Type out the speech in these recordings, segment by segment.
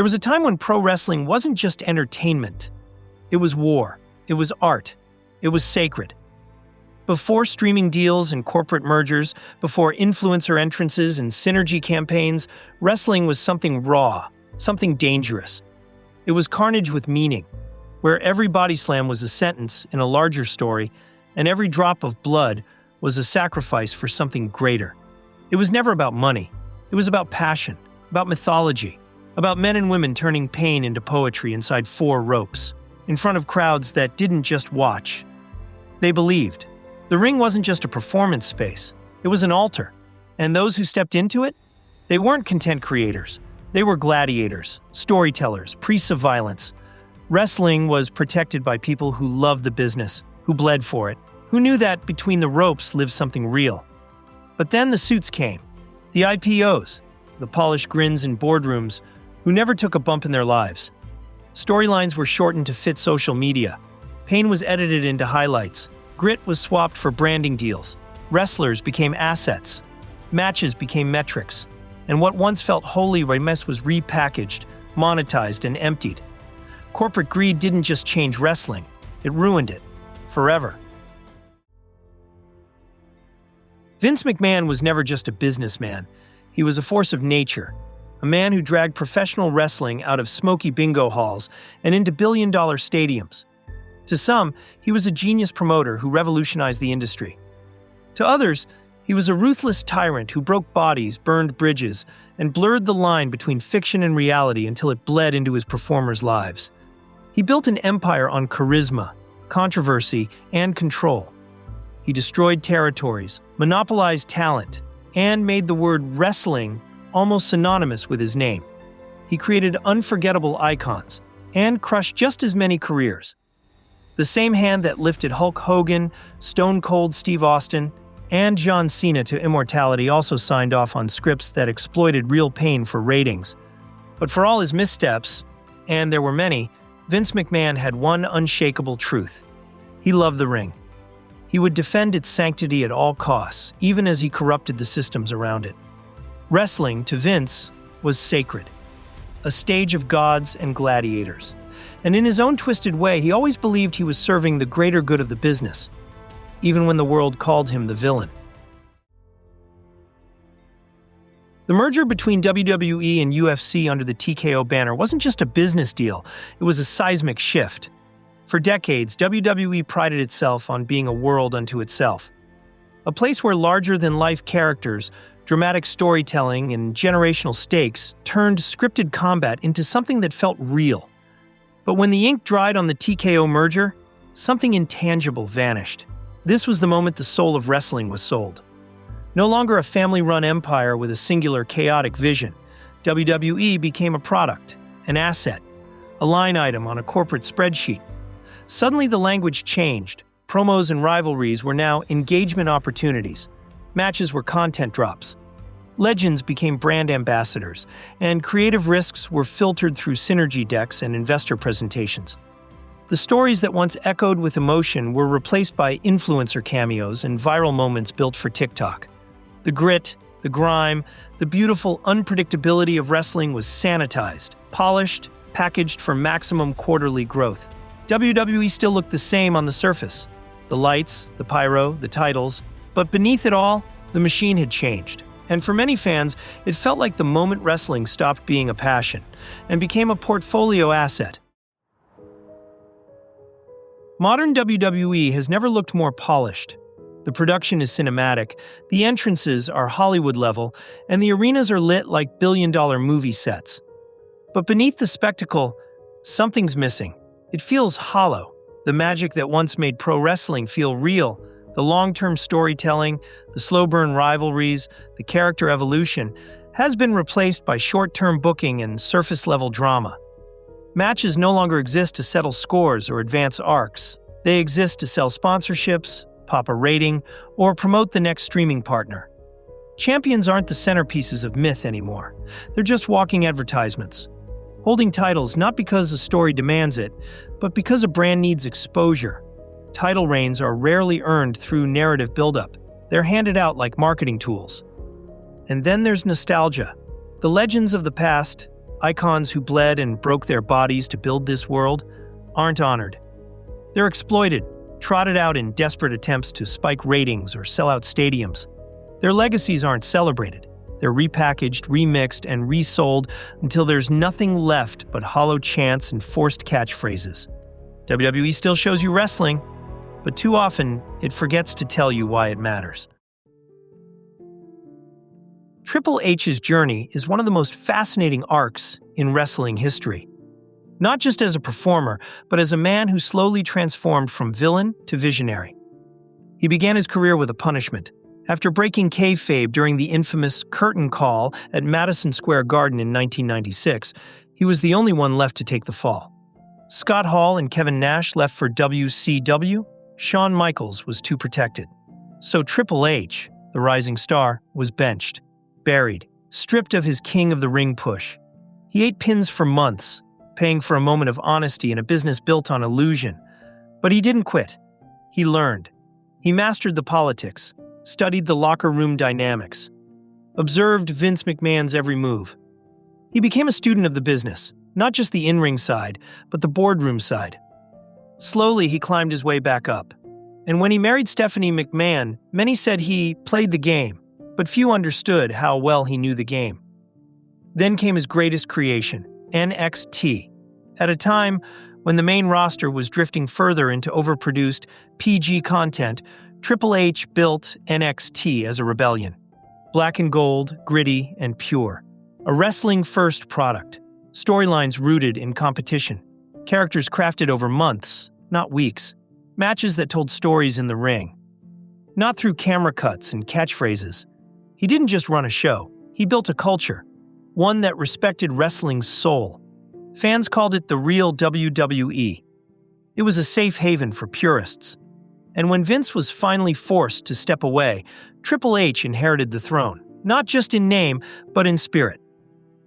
There was a time when pro wrestling wasn't just entertainment. It was war. It was art. It was sacred. Before streaming deals and corporate mergers, before influencer entrances and synergy campaigns, wrestling was something raw, something dangerous. It was carnage with meaning, where every body slam was a sentence in a larger story, and every drop of blood was a sacrifice for something greater. It was never about money. It was about passion, about mythology, about men and women turning pain into poetry inside four ropes, in front of crowds that didn't just watch. They believed. The ring wasn't just a performance space. It was an altar. And those who stepped into it? They weren't content creators. They were gladiators, storytellers, priests of violence. Wrestling was protected by people who loved the business, who bled for it, who knew that between the ropes lived something real. But then the suits came. The IPOs, the polished grins in boardrooms, who never took a bump in their lives. Storylines were shortened to fit social media. Pain was edited into highlights. Grit was swapped for branding deals. Wrestlers became assets. Matches became metrics. And what once felt wholly remiss was repackaged, monetized, and emptied. Corporate greed didn't just change wrestling, it ruined it. Forever. Vince McMahon was never just a businessman. He was a force of nature, a man who dragged professional wrestling out of smoky bingo halls and into billion-dollar stadiums. To some, he was a genius promoter who revolutionized the industry. To others, he was a ruthless tyrant who broke bodies, burned bridges, and blurred the line between fiction and reality until it bled into his performers' lives. He built an empire on charisma, controversy, and control. He destroyed territories, monopolized talent, and made the word wrestling almost synonymous with his name. He created unforgettable icons and crushed just as many careers. The same hand that lifted Hulk Hogan, Stone Cold Steve Austin, and John Cena to immortality also signed off on scripts that exploited real pain for ratings. But for all his missteps, and there were many, Vince McMahon had one unshakable truth. He loved the ring. He would defend its sanctity at all costs, even as he corrupted the systems around it. Wrestling, to Vince, was sacred, a stage of gods and gladiators. And in his own twisted way, he always believed he was serving the greater good of the business, even when the world called him the villain. The merger between WWE and UFC under the TKO banner wasn't just a business deal, it was a seismic shift. For decades, WWE prided itself on being a world unto itself, a place where larger-than-life characters, dramatic storytelling, and generational stakes turned scripted combat into something that felt real. But when the ink dried on the TKO merger, something intangible vanished. This was the moment the soul of wrestling was sold. No longer a family-run empire with a singular chaotic vision, WWE became a product, an asset, a line item on a corporate spreadsheet. Suddenly the language changed. Promos and rivalries were now engagement opportunities. Matches were content drops. Legends became brand ambassadors, and creative risks were filtered through synergy decks and investor presentations. The stories that once echoed with emotion were replaced by influencer cameos and viral moments built for TikTok. The grit, the grime, the beautiful unpredictability of wrestling was sanitized, polished, packaged for maximum quarterly growth. WWE still looked the same on the surface. The lights, the pyro, the titles. But beneath it all, the machine had changed. And for many fans, it felt like the moment wrestling stopped being a passion and became a portfolio asset. Modern WWE has never looked more polished. The production is cinematic, the entrances are Hollywood level, and the arenas are lit like billion-dollar movie sets. But beneath the spectacle, something's missing. It feels hollow. The magic that once made pro wrestling feel real, the long-term storytelling, the slow-burn rivalries, the character evolution, has been replaced by short-term booking and surface-level drama. Matches no longer exist to settle scores or advance arcs. They exist to sell sponsorships, pop a rating, or promote the next streaming partner. Champions aren't the centerpieces of myth anymore. They're just walking advertisements. Holding titles not because a story demands it, but because a brand needs exposure. Title reigns are rarely earned through narrative buildup. They're handed out like marketing tools. And then there's nostalgia. The legends of the past, Icons who bled and broke their bodies to build this world aren't honored. They're exploited, trotted out in desperate attempts to spike ratings or sell out stadiums. Their legacies aren't celebrated. They're repackaged, remixed, and resold until there's nothing left but hollow chants and forced catchphrases. WWE still shows you wrestling, but too often it forgets to tell you why it matters. Triple H's journey is one of the most fascinating arcs in wrestling history. Not just as a performer, but as a man who slowly transformed from villain to visionary. He began his career with a punishment. After breaking kayfabe during the infamous curtain call at Madison Square Garden in 1996, he was the only one left to take the fall. Scott Hall and Kevin Nash left for WCW. Shawn Michaels was too protected. So Triple H, the rising star, was benched, buried, stripped of his king of the ring push. He ate pins for months, paying for a moment of honesty in a business built on illusion. But he didn't quit. He learned. He mastered the politics, studied the locker room dynamics, observed Vince McMahon's every move. He became a student of the business, not just the in-ring side, but the boardroom side. Slowly, he climbed his way back up. And when he married Stephanie McMahon, many said he played the game, but few understood how well he knew the game. Then came his greatest creation, NXT. At a time when the main roster was drifting further into overproduced PG content, Triple H built NXT as a rebellion. Black and gold, gritty, and pure. A wrestling-first product. Storylines rooted in competition. Characters crafted over months, not weeks. Matches that told stories in the ring. Not through camera cuts and catchphrases. He didn't just run a show. He built a culture. One that respected wrestling's soul. Fans called it the real WWE. It was a safe haven for purists. And when Vince was finally forced to step away, Triple H inherited the throne, not just in name, but in spirit.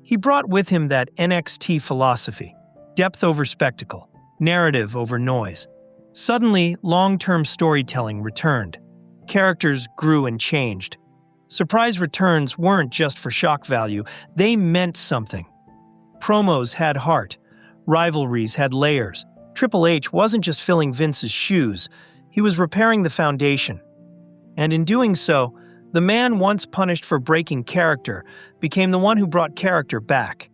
He brought with him that NXT philosophy, depth over spectacle, narrative over noise. Suddenly, long-term storytelling returned. Characters grew and changed. Surprise returns weren't just for shock value, they meant something. Promos had heart, rivalries had layers. Triple H wasn't just filling Vince's shoes, he was repairing the foundation. And in doing so, the man once punished for breaking character became the one who brought character back.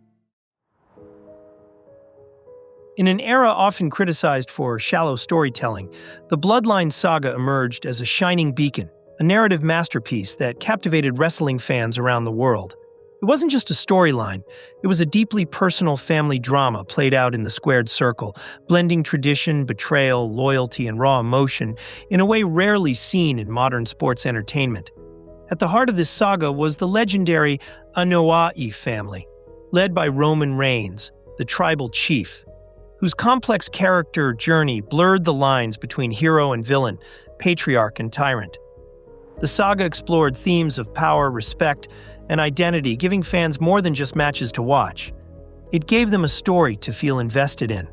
In an era often criticized for shallow storytelling, the Bloodline saga emerged as a shining beacon, a narrative masterpiece that captivated wrestling fans around the world. It wasn't just a storyline, it was a deeply personal family drama played out in the squared circle, blending tradition, betrayal, loyalty, and raw emotion in a way rarely seen in modern sports entertainment. At the heart of this saga was the legendary Anoa'i family, led by Roman Reigns, the tribal chief, whose complex character journey blurred the lines between hero and villain, patriarch and tyrant. The saga explored themes of power, respect, and identity, giving fans more than just matches to watch. It gave them a story to feel invested in.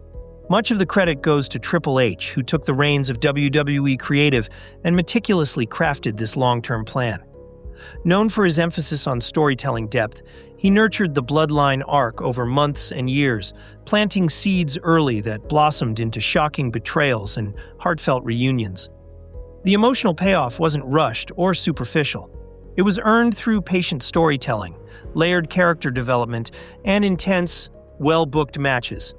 Much of the credit goes to Triple H, who took the reins of WWE Creative and meticulously crafted this long-term plan. Known for his emphasis on storytelling depth, he nurtured the Bloodline arc over months and years, planting seeds early that blossomed into shocking betrayals and heartfelt reunions. The emotional payoff wasn't rushed or superficial. It was earned through patient storytelling, layered character development, and intense, well-booked matches.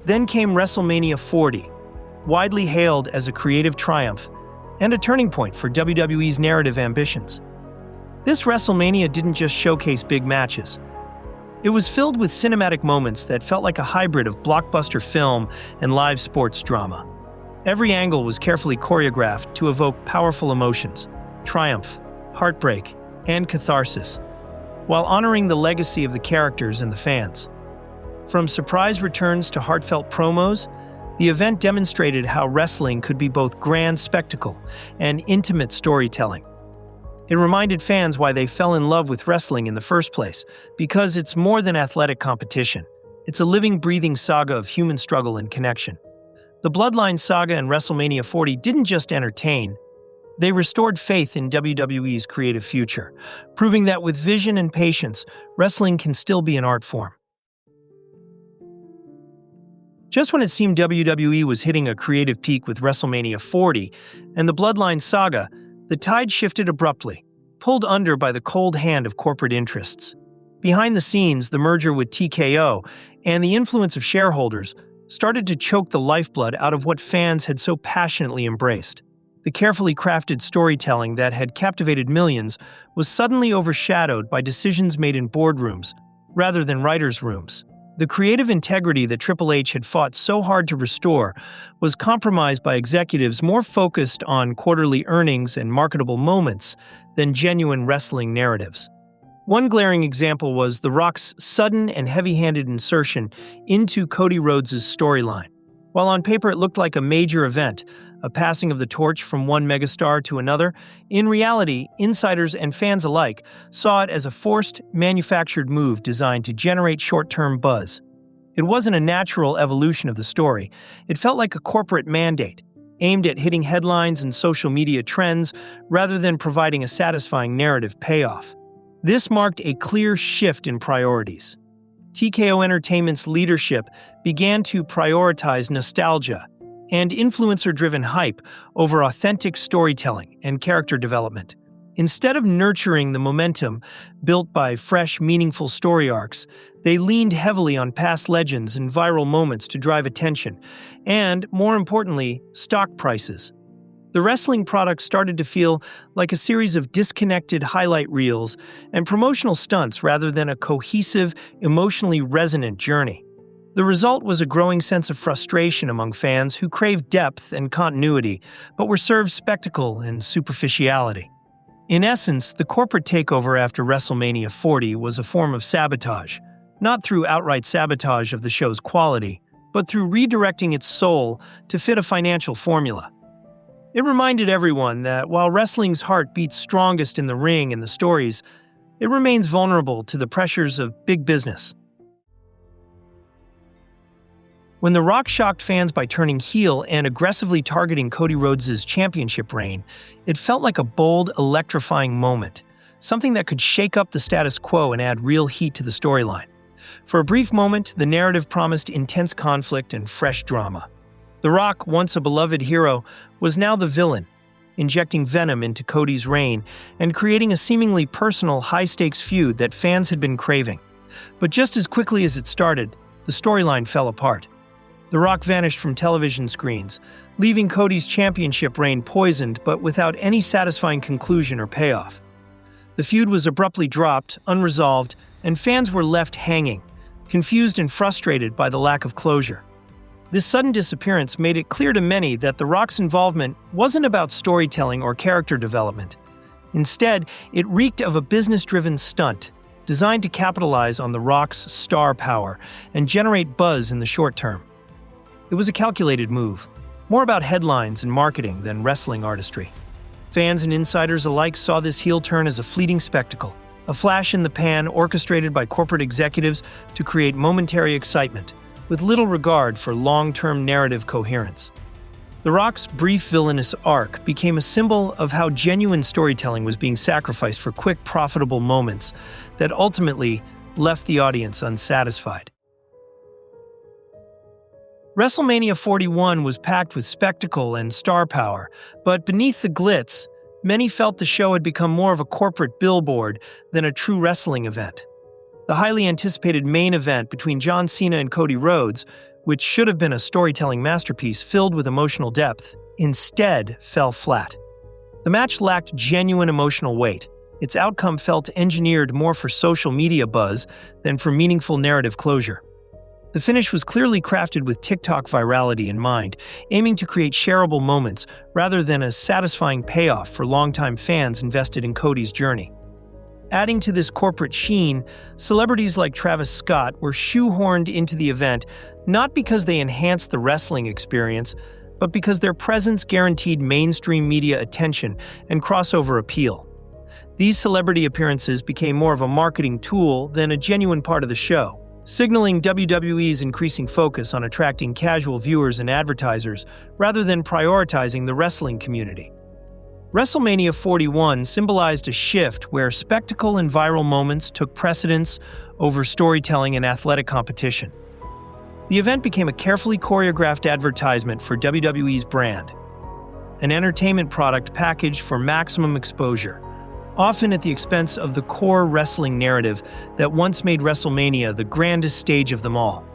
Then came WrestleMania 40, widely hailed as a creative triumph and a turning point for WWE's narrative ambitions. This WrestleMania didn't just showcase big matches. It was filled with cinematic moments that felt like a hybrid of blockbuster film and live sports drama. Every angle was carefully choreographed to evoke powerful emotions, triumph, heartbreak, and catharsis, while honoring the legacy of the characters and the fans. From surprise returns to heartfelt promos, the event demonstrated how wrestling could be both grand spectacle and intimate storytelling. It reminded fans why they fell in love with wrestling in the first place, because it's more than athletic competition. It's a living, breathing saga of human struggle and connection. The Bloodline saga and WrestleMania 40 didn't just entertain, they restored faith in WWE's creative future, proving that with vision and patience, wrestling can still be an art form. Just when it seemed WWE was hitting a creative peak with WrestleMania 40 and the Bloodline saga, the tide shifted abruptly, pulled under by the cold hand of corporate interests. Behind the scenes, the merger with TKO and the influence of shareholders started to choke the lifeblood out of what fans had so passionately embraced. The carefully crafted storytelling that had captivated millions was suddenly overshadowed by decisions made in boardrooms, rather than writers' rooms. The creative integrity that Triple H had fought so hard to restore was compromised by executives more focused on quarterly earnings and marketable moments than genuine wrestling narratives. One glaring example was The Rock's sudden and heavy-handed insertion into Cody Rhodes' storyline. While on paper it looked like a major event, a passing of the torch from one megastar to another, in reality, insiders and fans alike saw it as a forced, manufactured move designed to generate short-term buzz. It wasn't a natural evolution of the story. It felt like a corporate mandate, aimed at hitting headlines and social media trends rather than providing a satisfying narrative payoff. This marked a clear shift in priorities. TKO Entertainment's leadership began to prioritize nostalgia and influencer-driven hype over authentic storytelling and character development. Instead of nurturing the momentum built by fresh, meaningful story arcs, they leaned heavily on past legends and viral moments to drive attention and, more importantly, stock prices. The wrestling product started to feel like a series of disconnected highlight reels and promotional stunts rather than a cohesive, emotionally resonant journey. The result was a growing sense of frustration among fans who craved depth and continuity, but were served spectacle and superficiality. In essence, the corporate takeover after WrestleMania 40 was a form of sabotage, not through outright sabotage of the show's quality, but through redirecting its soul to fit a financial formula. It reminded everyone that while wrestling's heart beats strongest in the ring and the stories, it remains vulnerable to the pressures of big business. When The Rock shocked fans by turning heel and aggressively targeting Cody Rhodes' championship reign, it felt like a bold, electrifying moment, something that could shake up the status quo and add real heat to the storyline. For a brief moment, the narrative promised intense conflict and fresh drama. The Rock, once a beloved hero, was now the villain, injecting venom into Cody's reign and creating a seemingly personal, high-stakes feud that fans had been craving. But just as quickly as it started, the storyline fell apart. The Rock vanished from television screens, leaving Cody's championship reign poisoned but without any satisfying conclusion or payoff. The feud was abruptly dropped, unresolved, and fans were left hanging, confused and frustrated by the lack of closure. This sudden disappearance made it clear to many that The Rock's involvement wasn't about storytelling or character development. Instead, it reeked of a business-driven stunt designed to capitalize on The Rock's star power and generate buzz in the short term. It was a calculated move, more about headlines and marketing than wrestling artistry. Fans and insiders alike saw this heel turn as a fleeting spectacle, a flash in the pan orchestrated by corporate executives to create momentary excitement, with little regard for long-term narrative coherence. The Rock's brief villainous arc became a symbol of how genuine storytelling was being sacrificed for quick, profitable moments that ultimately left the audience unsatisfied. WrestleMania 41 was packed with spectacle and star power, but beneath the glitz, many felt the show had become more of a corporate billboard than a true wrestling event. The highly anticipated main event between John Cena and Cody Rhodes, which should have been a storytelling masterpiece filled with emotional depth, instead fell flat. The match lacked genuine emotional weight. Its outcome felt engineered more for social media buzz than for meaningful narrative closure. The finish was clearly crafted with TikTok virality in mind, aiming to create shareable moments rather than a satisfying payoff for longtime fans invested in Cody's journey. Adding to this corporate sheen, celebrities like Travis Scott were shoehorned into the event not because they enhanced the wrestling experience, but because their presence guaranteed mainstream media attention and crossover appeal. These celebrity appearances became more of a marketing tool than a genuine part of the show, signaling WWE's increasing focus on attracting casual viewers and advertisers rather than prioritizing the wrestling community. WrestleMania 41 symbolized a shift where spectacle and viral moments took precedence over storytelling and athletic competition. The event became a carefully choreographed advertisement for WWE's brand, an entertainment product packaged for maximum exposure, often at the expense of the core wrestling narrative that once made WrestleMania the grandest stage of them all.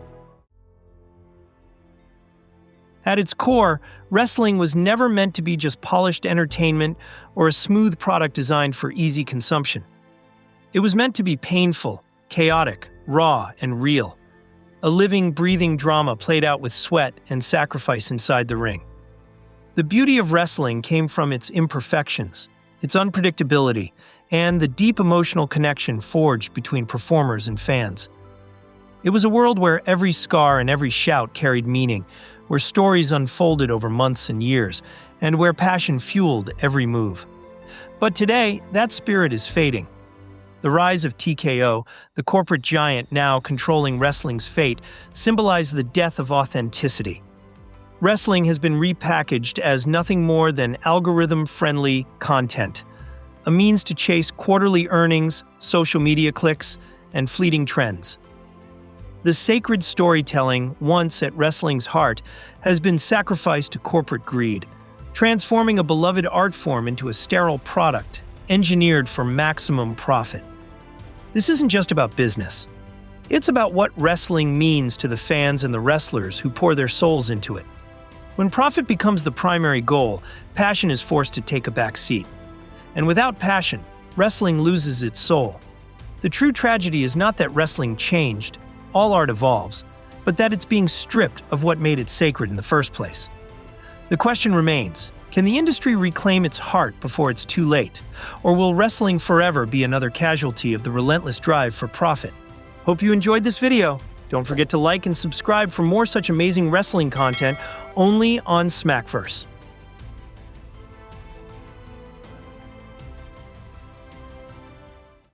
At its core, wrestling was never meant to be just polished entertainment or a smooth product designed for easy consumption. It was meant to be painful, chaotic, raw, and real. A living, breathing drama played out with sweat and sacrifice inside the ring. The beauty of wrestling came from its imperfections, its unpredictability, and the deep emotional connection forged between performers and fans. It was a world where every scar and every shout carried meaning, where stories unfolded over months and years, and where passion fueled every move. But today, that spirit is fading. The rise of TKO, the corporate giant now controlling wrestling's fate, symbolized the death of authenticity. Wrestling has been repackaged as nothing more than algorithm-friendly content, a means to chase quarterly earnings, social media clicks, and fleeting trends. The sacred storytelling, once at wrestling's heart, has been sacrificed to corporate greed, transforming a beloved art form into a sterile product, engineered for maximum profit. This isn't just about business. It's about what wrestling means to the fans and the wrestlers who pour their souls into it. When profit becomes the primary goal, passion is forced to take a back seat. And without passion, wrestling loses its soul. The true tragedy is not that wrestling changed, all art evolves, but that it's being stripped of what made it sacred in the first place. The question remains, can the industry reclaim its heart before it's too late? Or will wrestling forever be another casualty of the relentless drive for profit? Hope you enjoyed this video. Don't forget to like and subscribe for more such amazing wrestling content only on Smackverse.